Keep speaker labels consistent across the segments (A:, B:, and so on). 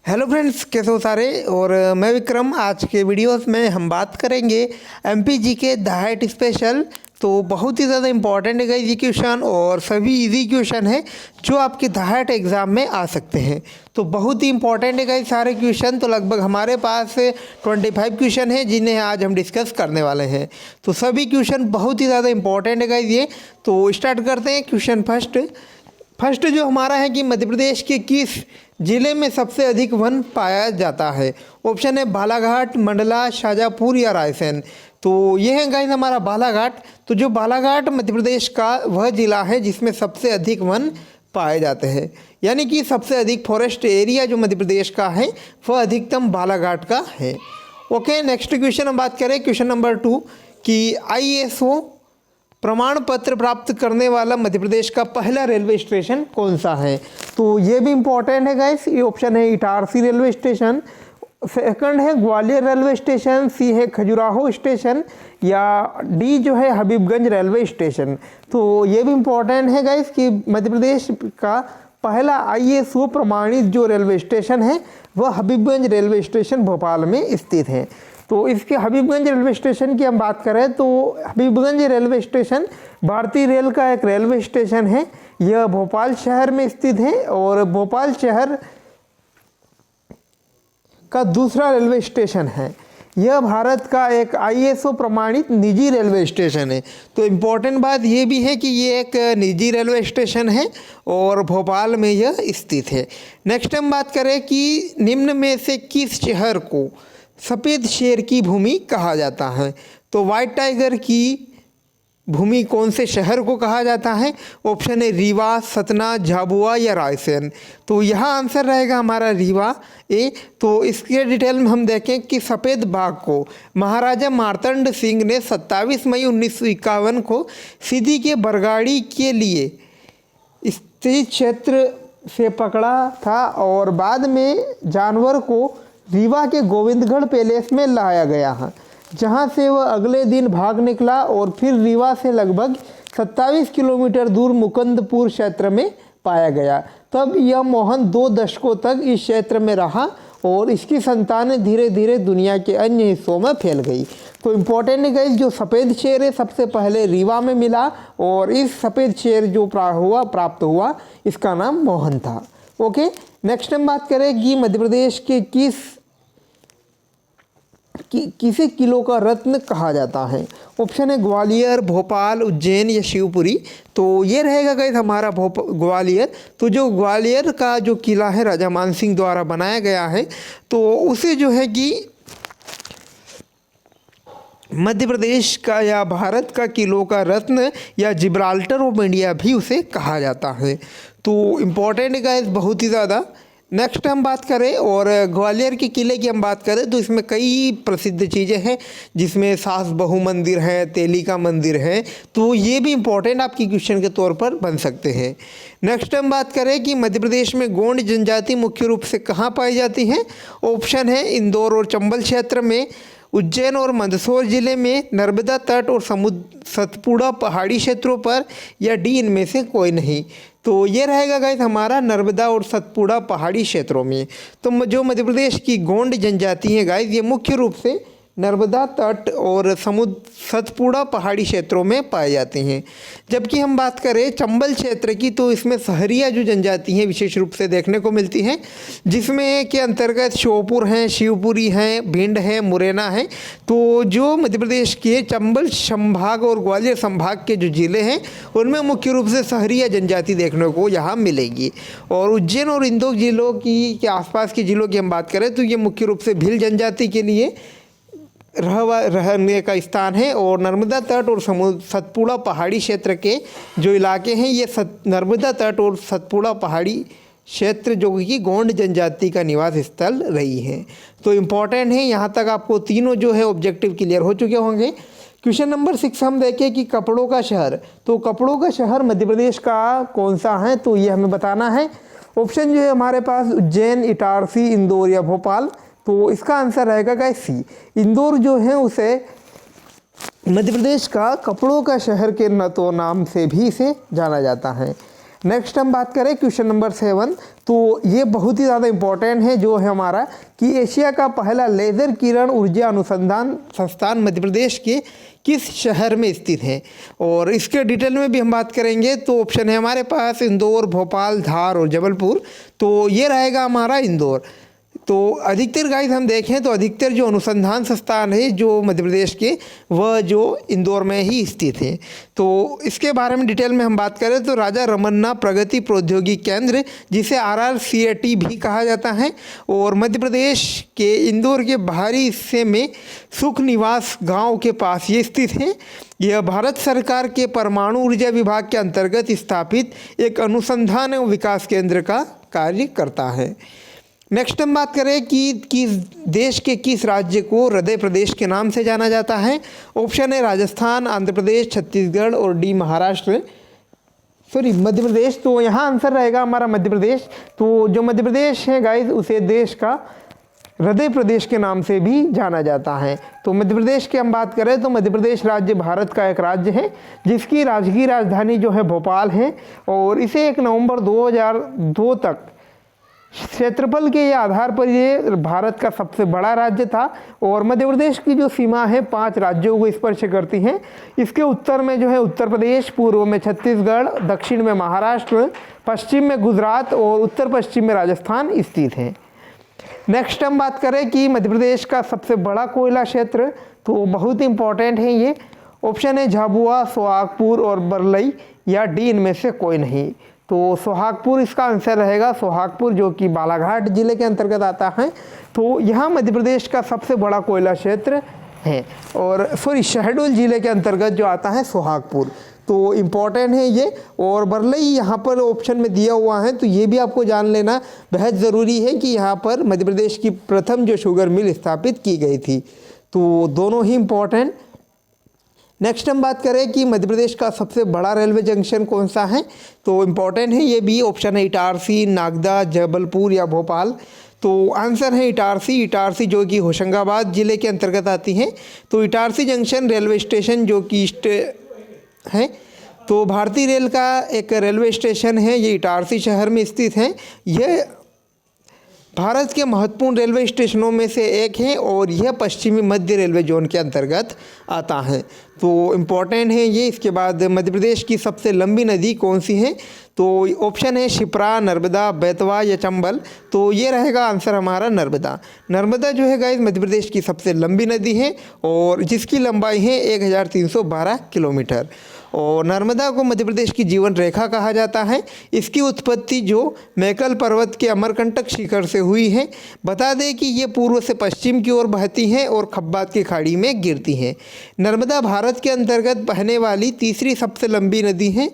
A: Hello friends, कैसे हो सारे। और मैं विक्रम। आज के वीडियोस में हम बात करेंगे एमपीजी के डाइट स्पेशल। तो बहुत ही ज़्यादा इंपॉर्टेंट है गाइस ये क्वेश्चन, और सभी इजी क्वेश्चन है जो आपके डाइट एग्ज़ाम में आ सकते हैं। तो बहुत ही इंपॉर्टेंट है गाइस सारे क्वेश्चन। तो लगभग हमारे पास 25 क्वेश्चन हैं जिन्हें आज हम डिस्कस करने वाले हैं। तो सभी क्वेश्चन बहुत ही ज़्यादा इंपॉर्टेंट है गाइस ये। तो स्टार्ट करते हैं। क्वेश्चन फर्स्ट जो हमारा है कि मध्य प्रदेश के किस जिले में सबसे अधिक वन पाया जाता है। ऑप्शन है बालाघाट, मंडला, शाजापुर या रायसेन। तो ये है गाइस हमारा बालाघाट। तो जो बालाघाट मध्य प्रदेश का वह जिला है जिसमें सबसे अधिक वन पाए जाते हैं, यानी कि सबसे अधिक फॉरेस्ट एरिया जो मध्य प्रदेश का है वह अधिकतम बालाघाट का है। ओके, नेक्स्ट क्वेश्चन हम बात करें। क्वेश्चन नंबर 2 कि ISO प्रमाण पत्र प्राप्त करने वाला मध्य प्रदेश का पहला रेलवे स्टेशन कौन सा है। तो ये भी इम्पोर्टेंट है गाइस। ये ऑप्शन है इटारसी रेलवे स्टेशन, सेकंड है ग्वालियर रेलवे स्टेशन, सी है खजुराहो स्टेशन, या डी जो है हबीबगंज रेलवे स्टेशन। तो ये भी इम्पोर्टेंट है गाइस कि मध्य प्रदेश का पहला ISO प्रमाणित जो रेलवे स्टेशन है वह हबीबगंज रेलवे स्टेशन भोपाल में स्थित है। तो इसके हबीबगंज रेलवे स्टेशन की हम बात करें तो हबीबगंज रेलवे स्टेशन भारतीय रेल का एक रेलवे स्टेशन है। यह भोपाल शहर में स्थित है और भोपाल शहर का दूसरा रेलवे स्टेशन है। यह भारत का एक ISO प्रमाणित निजी रेलवे स्टेशन है। तो इम्पोर्टेंट बात यह भी है कि ये एक निजी रेलवे स्टेशन है और भोपाल में यह स्थित है। नेक्स्ट हम बात करें कि निम्न में से किस शहर को सफ़ेद शेर की भूमि कहा जाता है। तो वाइट टाइगर की भूमि कौन से शहर को कहा जाता है। ऑप्शन है रीवा, सतना, झाबुआ या रायसेन। तो यहाँ आंसर रहेगा हमारा रीवा ए। तो इसके डिटेल में हम देखें कि सफ़ेद बाघ को महाराजा मार्तंड सिंह ने 27 मई 1951 को सीधी के बरगाड़ी के लिए स्थित क्षेत्र से पकड़ा था और बाद में जानवर को रीवा के गोविंदगढ़ पैलेस में लाया गया है, जहां से वह अगले दिन भाग निकला और फिर रीवा से लगभग 27 किलोमीटर दूर मुकुंदपुर क्षेत्र में पाया गया। तब यह मोहन 2 दशकों तक इस क्षेत्र में रहा और इसकी संतानें धीरे धीरे दुनिया के अन्य हिस्सों में फैल गई। तो इम्पोर्टेंट है जो सफ़ेद शेर है सबसे पहले रीवा में मिला और इस सफ़ेद शेर जो प्राप्त हुआ इसका नाम मोहन था। ओके, नेक्स्ट हम बात करें कि मध्य प्रदेश के किसे किलो का रत्न कहा जाता है। ऑप्शन है ग्वालियर, भोपाल, उज्जैन या शिवपुरी। तो ये रहेगा गाइस हमारा ग्वालियर। तो जो ग्वालियर का जो किला है राजा मानसिंह द्वारा बनाया गया है, तो उसे जो है कि मध्य प्रदेश का या भारत का किलो का रत्न या जिब्राल्टर ऑफ इंडिया भी उसे कहा जाता है। तो इम्पोर्टेंट है गाइस बहुत ही ज़्यादा। नेक्स्ट हम बात करें और ग्वालियर के किले की हम बात करें तो इसमें कई प्रसिद्ध चीज़ें हैं, जिसमें सास बहू मंदिर है, तेली का मंदिर है। तो ये भी इम्पोर्टेंट आपकी क्वेश्चन के तौर पर बन सकते हैं। नेक्स्ट हम बात करें कि मध्य प्रदेश में गोंड जनजाति मुख्य रूप से कहाँ पाई जाती है। ऑप्शन है इंदौर और चंबल क्षेत्र में, उज्जैन और मंदसौर जिले में, नर्मदा तट और सतपुड़ा पहाड़ी क्षेत्रों पर, या डी इनमें से कोई नहीं। तो ये रहेगा गाइस हमारा नर्मदा और सतपुड़ा पहाड़ी क्षेत्रों में। तो जो मध्य प्रदेश की गोंड जनजाति है गाइस ये मुख्य रूप से नर्मदा तट और सतपुड़ा पहाड़ी क्षेत्रों में पाए जाते हैं। जबकि हम बात करें चंबल क्षेत्र की तो इसमें सहरिया जो जनजाति हैं विशेष रूप से देखने को मिलती हैं, जिसमें के अंतर्गत श्योपुर हैं, शिवपुरी हैं, भिंड है, मुरैना है। तो जो मध्य प्रदेश के चंबल संभाग और ग्वालियर संभाग के जो ज़िले हैं उनमें मुख्य रूप से सहरिया जनजाति देखने को यहाँ मिलेगी। और उज्जैन और इंदौर जिलों के आसपास के ज़िलों की हम बात करें तो ये मुख्य रूप से भील जनजाति के लिए रहने का स्थान है। और नर्मदा तट और सतपुड़ा पहाड़ी क्षेत्र के जो इलाके हैं ये नर्मदा तट और सतपुड़ा पहाड़ी क्षेत्र जो कि गोंड जनजाति का निवास स्थल रही है। तो इम्पॉर्टेंट है, यहाँ तक आपको तीनों जो है ऑब्जेक्टिव क्लियर हो चुके होंगे। क्वेश्चन नंबर 6 हम देखें कि कपड़ों का शहर। तो कपड़ों का शहर मध्य प्रदेश का कौन सा है, तो ये हमें बताना है। ऑप्शन जो है हमारे पास उज्जैन, इटारसी, इंदौर या भोपाल। तो इसका आंसर रहेगा गाइस सी, इंदौर जो है उसे मध्य प्रदेश का कपड़ों का शहर के नाम से भी इसे जाना जाता है। नेक्स्ट हम बात करें क्वेश्चन नंबर 7, तो ये बहुत ही ज़्यादा इम्पोर्टेंट है जो है हमारा कि एशिया का पहला लेज़र किरण ऊर्जा अनुसंधान संस्थान मध्य प्रदेश के किस शहर में स्थित है। और इसके डिटेल में भी हम बात करेंगे। तो ऑप्शन है हमारे पास इंदौर, भोपाल, धार और जबलपुर। तो ये रहेगा हमारा इंदौर। तो अधिकतर गाइस हम देखें तो अधिकतर जो अनुसंधान संस्थान है जो मध्य प्रदेश के, वह जो इंदौर में ही स्थित है। तो इसके बारे में डिटेल में हम बात करें तो राजा रमन्ना प्रगति प्रौद्योगिकी केंद्र, जिसे RRCAT भी कहा जाता है, और मध्य प्रदेश के इंदौर के बाहरी हिस्से में सुख निवास गाँव के पास ये स्थित है। यह भारत सरकार के परमाणु ऊर्जा विभाग के अंतर्गत स्थापित एक अनुसंधान एवं विकास केंद्र का कार्य करता है। नेक्स्ट हम बात करें कि किस देश के किस राज्य को हृदय प्रदेश के नाम से जाना जाता है। ऑप्शन है राजस्थान, आंध्र प्रदेश, छत्तीसगढ़ और डी महाराष्ट्र, मध्य प्रदेश। तो यहाँ आंसर रहेगा हमारा मध्य प्रदेश। तो जो मध्य प्रदेश है गाइस, उसे देश का हृदय प्रदेश के नाम से भी जाना जाता है। तो मध्य प्रदेश की हम बात करें तो मध्य प्रदेश राज्य भारत का एक राज्य है जिसकी राजकीय राजधानी जो है भोपाल है, और इसे 1 नवंबर 2002 तक क्षेत्रफल के आधार पर ये भारत का सबसे बड़ा राज्य था। और मध्य प्रदेश की जो सीमा है 5 राज्यों को स्पर्श करती हैं। इसके उत्तर में जो है उत्तर प्रदेश, पूर्व में छत्तीसगढ़, दक्षिण में महाराष्ट्र, पश्चिम में गुजरात और उत्तर पश्चिम में राजस्थान स्थित है। नेक्स्ट हम बात करें कि मध्य प्रदेश का सबसे बड़ा कोयला क्षेत्र, तो बहुत इंपॉर्टेंट है ये। ऑप्शन है झाबुआ, सोहागपुर और बरलई, या डी इनमें से कोई नहीं। तो सोहागपुर इसका आंसर रहेगा, सोहागपुर जो कि बालाघाट जिले के अंतर्गत आता है। तो यहाँ मध्य प्रदेश का सबसे बड़ा कोयला क्षेत्र है, और शहडोल जिले के अंतर्गत जो आता है सोहागपुर। तो इम्पॉर्टेंट है ये। और बरलई यहाँ पर ऑप्शन में दिया हुआ है, तो ये भी आपको जान लेना बेहद ज़रूरी है कि यहाँ पर मध्य प्रदेश की प्रथम जो शुगर मिल स्थापित की गई थी। तो दोनों ही इम्पॉर्टेंट। नेक्स्ट हम बात करें कि मध्य प्रदेश का सबसे बड़ा रेलवे जंक्शन कौन सा है। तो इम्पॉर्टेंट है ये भी। ऑप्शन है इटारसी, नागदा, जबलपुर या भोपाल। तो आंसर है इटारसी। इटारसी जो कि होशंगाबाद जिले के अंतर्गत आती है। तो इटारसी जंक्शन रेलवे स्टेशन जो कि है, तो भारतीय रेल का एक रेलवे स्टेशन है, ये इटारसी शहर में स्थित है। यह भारत के महत्वपूर्ण रेलवे स्टेशनों में से एक है, और यह पश्चिमी मध्य रेलवे जोन के अंतर्गत आता है। तो इम्पॉर्टेंट है ये। इसके बाद मध्य प्रदेश की सबसे लंबी नदी कौन सी है। तो ऑप्शन है शिप्रा, नर्मदा, बेतवा या चंबल। तो ये रहेगा आंसर हमारा नर्मदा। नर्मदा जो है गाइस मध्य प्रदेश की सबसे लंबी नदी है, और जिसकी लंबाई है 1312 किलोमीटर। और नर्मदा को मध्य प्रदेश की जीवन रेखा कहा जाता है। इसकी उत्पत्ति जो मैकल पर्वत के अमरकंटक शिखर से हुई है। बता दें कि ये पूर्व से पश्चिम की ओर बहती हैं और खब्बात की खाड़ी में गिरती हैं। नर्मदा भारत के अंतर्गत बहने वाली तीसरी सबसे लंबी नदी है।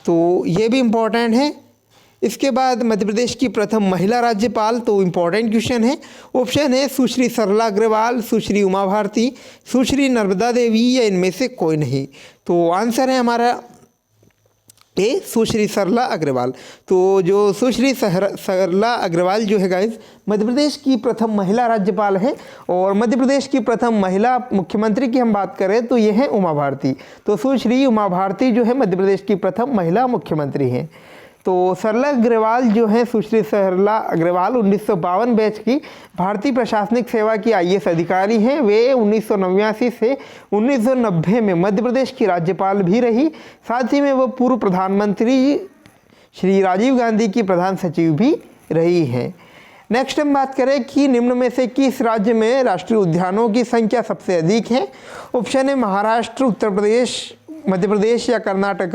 A: तो ये भी इम्पोर्टेंट है। इसके बाद मध्य प्रदेश की प्रथम महिला राज्यपाल, तो इम्पॉर्टेंट क्वेश्चन है। ऑप्शन है सुश्री सरला अग्रवाल, सुश्री उमा भारती, सुश्री नर्मदा देवी या इनमें से कोई नहीं। तो आंसर है हमारा ए, सुश्री सरला अग्रवाल। तो जो सुश्री सरला अग्रवाल जो है गाइस मध्य प्रदेश की प्रथम महिला राज्यपाल है। और मध्य प्रदेश की प्रथम महिला मुख्यमंत्री की हम बात करें तो ये है उमा भारती। तो सुश्री उमा भारती जो है मध्य प्रदेश की प्रथम महिला मुख्यमंत्री हैं। तो सरला अग्रवाल जो है, सुश्री सरला अग्रवाल 1952 बैच की भारतीय प्रशासनिक सेवा की IAS अधिकारी हैं। वे 1989 से 1990 में मध्य प्रदेश की राज्यपाल भी रही। साथ ही में वह पूर्व प्रधानमंत्री श्री राजीव गांधी की प्रधान सचिव भी रही हैं। नेक्स्ट हम बात करें कि निम्न में से किस राज्य में राष्ट्रीय उद्यानों की संख्या सबसे अधिक है। ऑप्शन है महाराष्ट्र, उत्तर प्रदेश, मध्य प्रदेश या कर्नाटक।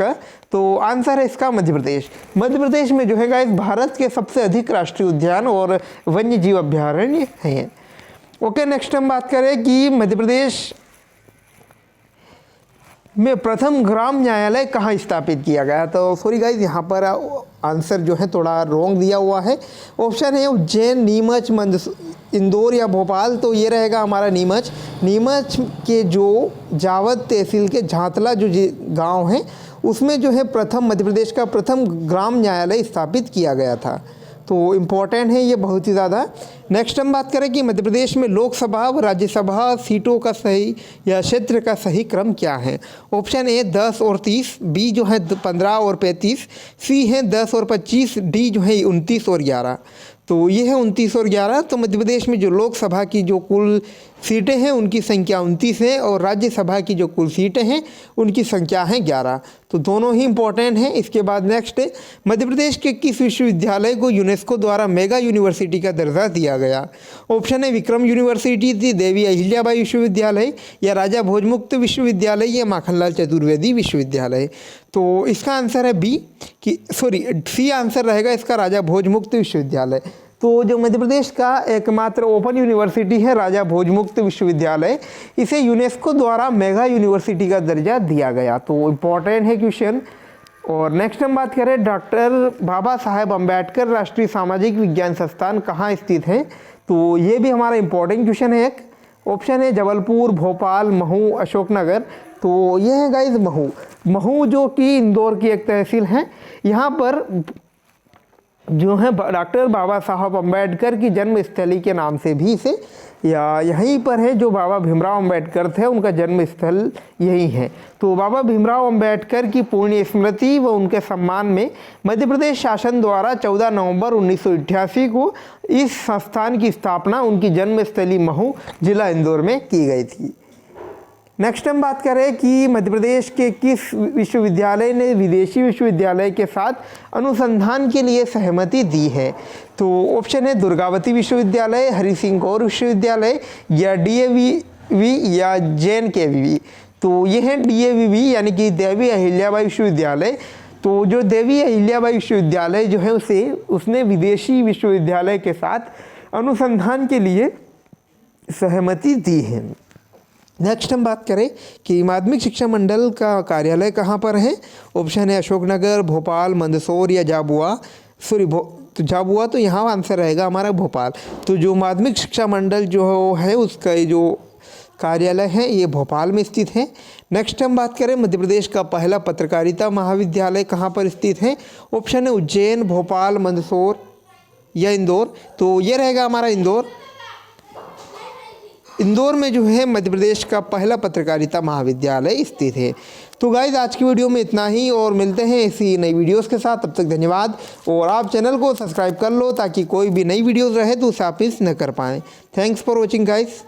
A: तो आंसर है इसका मध्य प्रदेश। मध्य प्रदेश में जो है गाइस भारत के सबसे अधिक राष्ट्रीय उद्यान और वन्य जीव अभ्यारण्य हैं। ओके, नेक्स्ट हम बात करें कि मध्य प्रदेश में प्रथम ग्राम न्यायालय कहाँ स्थापित किया गया। तो सॉरी गाइस, यहाँ पर आंसर जो है थोड़ा रॉन्ग दिया हुआ है। ऑप्शन है उज्जैन, नीमच, इंदौर या भोपाल। तो ये रहेगा हमारा नीमच। नीमच के जो जावद तहसील के झांतला जो गांव है, उसमें जो है प्रथम मध्य प्रदेश का प्रथम ग्राम न्यायालय स्थापित किया गया था। तो इम्पॉर्टेंट है ये बहुत ही ज़्यादा। नेक्स्ट हम बात करें कि मध्य प्रदेश में लोकसभा व राज्यसभा सीटों का सही या क्षेत्र का सही क्रम क्या है। ऑप्शन ए 10 और 30, बी जो है 15 और 35, सी है 10 और 25, डी जो है 29 और 11। तो ये है 29 और 11। तो मध्य प्रदेश में जो लोकसभा की जो कुल सीटें हैं उनकी संख्या 29 है और राज्यसभा की जो कुल सीटें हैं उनकी संख्या है 11। तो दोनों ही इंपॉर्टेंट हैं। इसके बाद नेक्स्ट है, मध्य प्रदेश के किस विश्वविद्यालय को यूनेस्को द्वारा मेगा यूनिवर्सिटी का दर्जा दिया गया। ऑप्शन है विक्रम यूनिवर्सिटी, देवी अहिल्याबाई विश्वविद्यालय, या राजा भोजमुक्त विश्वविद्यालय, या माखनलाल चतुर्वेदी विश्वविद्यालय। तो इसका आंसर है बी सी आंसर रहेगा इसका, राजा भोजमुक्त विश्वविद्यालय। तो जो मध्य प्रदेश का एकमात्र ओपन यूनिवर्सिटी है राजा भोजमुक्त विश्वविद्यालय, इसे यूनेस्को द्वारा मेगा यूनिवर्सिटी का दर्जा दिया गया। तो इम्पॉर्टेंट है क्वेश्चन। और नेक्स्ट हम बात करें, डॉक्टर बाबा साहेब अम्बेडकर राष्ट्रीय सामाजिक विज्ञान संस्थान कहाँ स्थित है। तो ये भी हमारा इम्पॉर्टेंट क्वेश्चन है एक। ऑप्शन है जबलपुर, भोपाल, महू, अशोकनगर। तो ये है गाइज महू जो कि इंदौर की एक तहसील है। यहाँ पर जो है डॉक्टर बाबा साहब अम्बेडकर की जन्मस्थली के नाम से भी इसे या यहीं पर है। जो बाबा भीमराव अम्बेडकर थे उनका जन्म स्थल यही है। तो बाबा भीमराव अम्बेडकर की पुण्य स्मृति व उनके सम्मान में मध्य प्रदेश शासन द्वारा 14 नवंबर 1988 को इस संस्थान की स्थापना उनकी जन्मस्थली महू, जिला इंदौर में की गई थी। नेक्स्ट हम बात करें कि मध्य प्रदेश के किस विश्वविद्यालय ने विदेशी विश्वविद्यालय के साथ अनुसंधान के लिए सहमति दी है। तो ऑप्शन है दुर्गावती विश्वविद्यालय, हरि सिंह गौर विश्वविद्यालय, या DAVV या JNKVV। तो ये है DAVV यानी कि देवी अहिल्याबाई विश्वविद्यालय। तो जो देवी अहिल्याबाई विश्वविद्यालय जो है उसने विदेशी विश्वविद्यालय के साथ अनुसंधान के लिए सहमति दी है। नेक्स्ट हम बात करें कि माध्यमिक शिक्षा मंडल का कार्यालय कहाँ पर है। ऑप्शन है अशोकनगर, भोपाल, मंदसौर, या झाबुआ। तो झाबुआ, तो यहाँ आंसर रहेगा हमारा भोपाल। तो जो माध्यमिक शिक्षा मंडल जो है उसका जो कार्यालय है ये भोपाल में स्थित है। नेक्स्ट हम बात करें मध्य प्रदेश का पहला पत्रकारिता महाविद्यालय कहाँ पर स्थित है। ऑप्शन है उज्जैन, भोपाल, मंदसौर, या इंदौर। तो ये रहेगा हमारा इंदौर में जो है मध्य प्रदेश का पहला पत्रकारिता महाविद्यालय स्थित है। तो गाइज आज की वीडियो में इतना ही और मिलते हैं ऐसी नई वीडियोस के साथ। तब तक धन्यवाद। और आप चैनल को सब्सक्राइब कर लो ताकि कोई भी नई वीडियोस रहे तो उसे आप मिस न कर पाएँ। Thanks for watching guys.